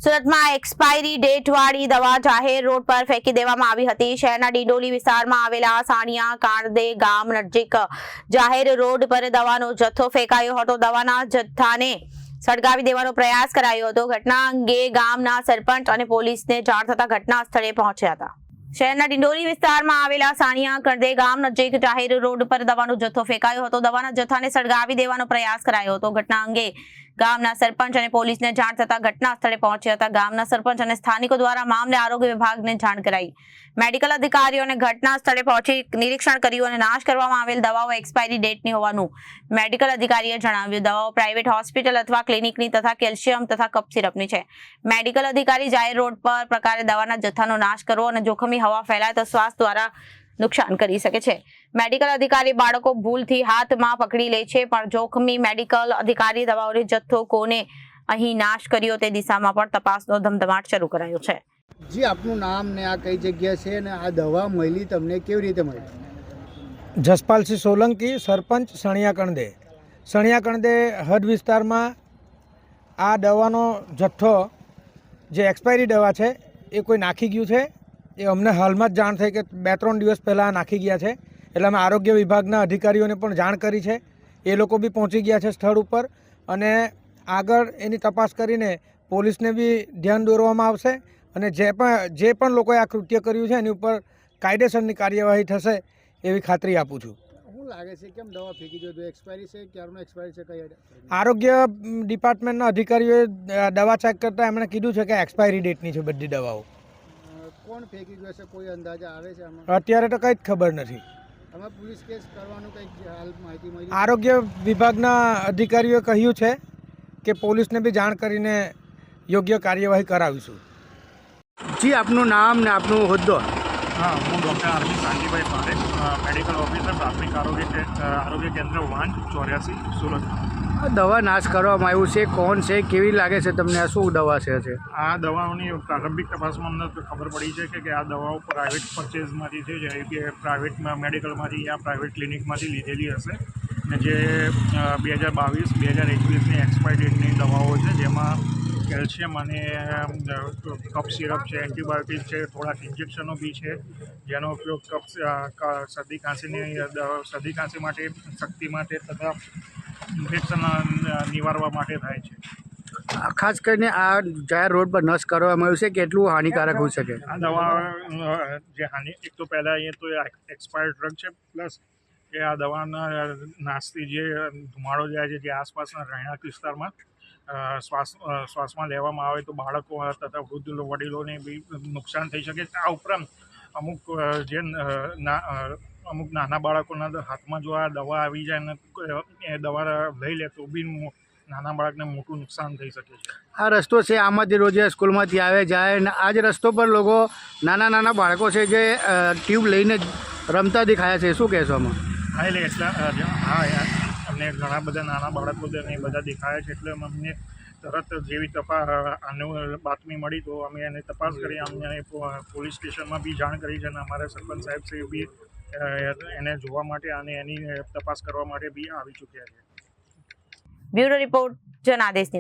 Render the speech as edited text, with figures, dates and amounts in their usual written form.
સુરતમાં expiry date વાળી દવા જાહેર રોડ પર ફેંકી દેવામાં આવી હતી। શહેરના ડિંડોલી વિસ્તારમાં આવેલા સાણિયા કાંડદે ગામ નજીક જાહેર રોડ પર દવાનો જથ્થો ફેંકાયો હતો। દવાના જથ્થાને સળગાવી દેવાનો પ્રયાસ કરાયો હતો। ઘટના અંગે ગામના સરપંચ અને પોલીસને જાણ થતા ઘટના સ્થળે પહોંચ્યા હતા। શહેરના ડિંડોલી વિસ્તારમાં આવેલા સાણિયા કાંડદે ગામ નજીક જાહેર રોડ પર દવાનો જથ્થો ફેંકાયો હતો। દવાના જથ્થાને સળગાવી દેવાનો પ્રયાસ કરાયો હતો। ઘટના અંગે ગામના સરપંચ અને પોલીસને જાણ થતા ઘટના સ્થળે પહોંચ્યા હતા। ગામના સરપંચ અને સ્થાનિકો દ્વારા મામલે આરોગ્ય વિભાગને જાણ કરાઈ। મેડિકલ અધિકારીઓને ઘટના સ્થળે પહોંચી નિરીક્ષણ કર્યું અને નાશ કરવામાં આવેલ દવાઓ એક્સપાયરી ડેટની હોવાનું મેડિકલ અધિકારીએ જણાવ્યું। દવાઓ પ્રાઇવેટ હોસ્પિટલ અથવા ક્લિનિકની તથા કેલ્શિયમ તથા કફ સિરપની છે। મેડિકલ અધિકારી જાહેર રોડ પર પ્રકારે દવાના જથ્થાનો નાશ કરવો અને જોખમી હવા ફેલાય તો શ્વાસ દ્વારા નુકસાન કરી શકે છે। મેડિકલ અધિકારી બાળકો ભૂલથી હાથમાં પકડી લે છે, પણ જોખમી મેડિકલ અધિકારી દવાઓનો જથ્થો કોને અહીં નાશ કર્યો તે દિશામાં પણ તપાસનો ધમધમાટ શરૂ કરાયો છે। જી, આપનું નામ ને આ કઈ જગ્યા છે અને આ દવા મળી તમને કેવી રીતે મળી? જસપાલસિંહ સોલંકી, સરપંચ સાણિયા કાંડદે। સાણિયા કાંડદે હદ વિસ્તારમાં આ દવાનો જથ્થો જે એક્સપાયરી દવા છે એ કોઈ નાખી ગયું છે। એ અમને હાલમાં જ જાણ થઈ કે 2-3 દિવસ પહેલાં નાખી ગયા છે, એટલે અમે આરોગ્ય વિભાગના અધિકારીઓને પણ જાણ કરી છે। એ લોકો બી પહોંચી ગયા છે સ્થળ ઉપર અને આગળ એની તપાસ કરીને પોલીસને બી ધ્યાન દોરવામાં આવશે અને જે પણ લોકોએ આ કૃત્ય કર્યું છે એની ઉપર કાયદેસરની કાર્યવાહી થશે એવી ખાતરી આપું છું। શું લાગે છે કેમ દવા ફેંકી દો? એક્સપાયરી છે, ક્યારનો એક્સપાયરી છે? કઈ આરોગ્ય ડિપાર્ટમેન્ટના અધિકારીઓએ દવા ચેક કરતાં એમણે કીધું છે કે એક્સપાયરી ડેટની છે બધી દવાઓ। કોણ ફેંકી ગયો છે? કોઈ અંદાજા આવે છે આમાં? અત્યારે તો કંઈ જ ખબર નથી। અમે પોલીસ કેસ કરવાનું કંઈક હાલ માહિતી મળી? આરોગ્ય વિભાગના અધિકારીઓએ કહ્યું છે કે પોલીસને બી જાણ કરીને યોગ્ય કાર્યવાહી કરાવીશું। જી, આપનું નામ ને આપનો હોદ્દો? હા, હું doctor Armi Kantibhai Parekh, medical officer, પ્રાથમિક આરોગ્ય કેન્દ્ર 184 સુરત। આ દવા નાશ કરવામાં આવ્યું છે, કોણ છે, કેવી લાગે છે તમને? આ શું દવા છે? આ દવાઓની પ્રારંભિક તપાસમાં અમને ખબર પડી છે કે આ દવાઓ પ્રાઇવેટ પરચેઝમાંથી છે, જેમ કે પ્રાઇવેટ મેડિકલમાંથી યા પ્રાઇવેટ ક્લિનિકમાંથી લીધેલી હશે ને જે 2022-2021ની એક્સપાયર ડેટની દવાઓ છે, જેમાં કેલ્શિયમ અને કફ સિરપ છે, એન્ટીબાયોટિક છે, થોડાક ઇન્જેક્શનો બી છે, જેનો ઉપયોગ શરદી ખાંસી માટે, શક્તિ માટે તથા ઇન્ફેક્શન નિવારવા માટે થાય છે। ખાસ કરીને આ જાહેર રોડ પર નષ્ટ કરવામાં આવ્યું છે, કેટલું હાનિકારક હોઈ શકે? આ દવા જે એક તો પહેલાં એ તો એક્સપાયર્ડ ડ્રગ છે, પ્લસ કે આ દવાના નાશથી જે ધુમાડો જાય છે, જે આસપાસના રહેણાંક વિસ્તારમાં શ્વાસમાં લેવામાં આવે તો બાળકો તથા વૃદ્ધ વડીલોને બી નુકસાન થઈ શકે। આ ઉપરાંત અમુક નાના બાળકોના હાથમાં જો આ દવા આવી જાય ને એ દવા લઈ લે તો બી નાના બાળકને મોટું નુકસાન થઈ શકે છે। આ રસ્તો છે, આમાંથી રોજે સ્કૂલમાંથી આવે જાય ને આ જ રસ્તો પર લોકો નાના બાળકો છે જે ટ્યુબ લઈને રમતા દેખાયા છે, શું કહેશો આમાં? હા, એટલે હા યાર, અમને ઘણા બધા નાના બાળકો ને એ બધા દેખાયા છે, એટલે અમને તરત જેવી આનું બાતમી મળી તો અમે એને તપાસ કરી, અમને પોલીસ સ્ટેશનમાં બી જાણ કરી છે અને અમારા સરપંચ સાહેબ છે બી એને જોવા માટે અને એની તપાસ કરવા માટે બી આવી ચૂક્યા છે। Bureau report, Janadesh news.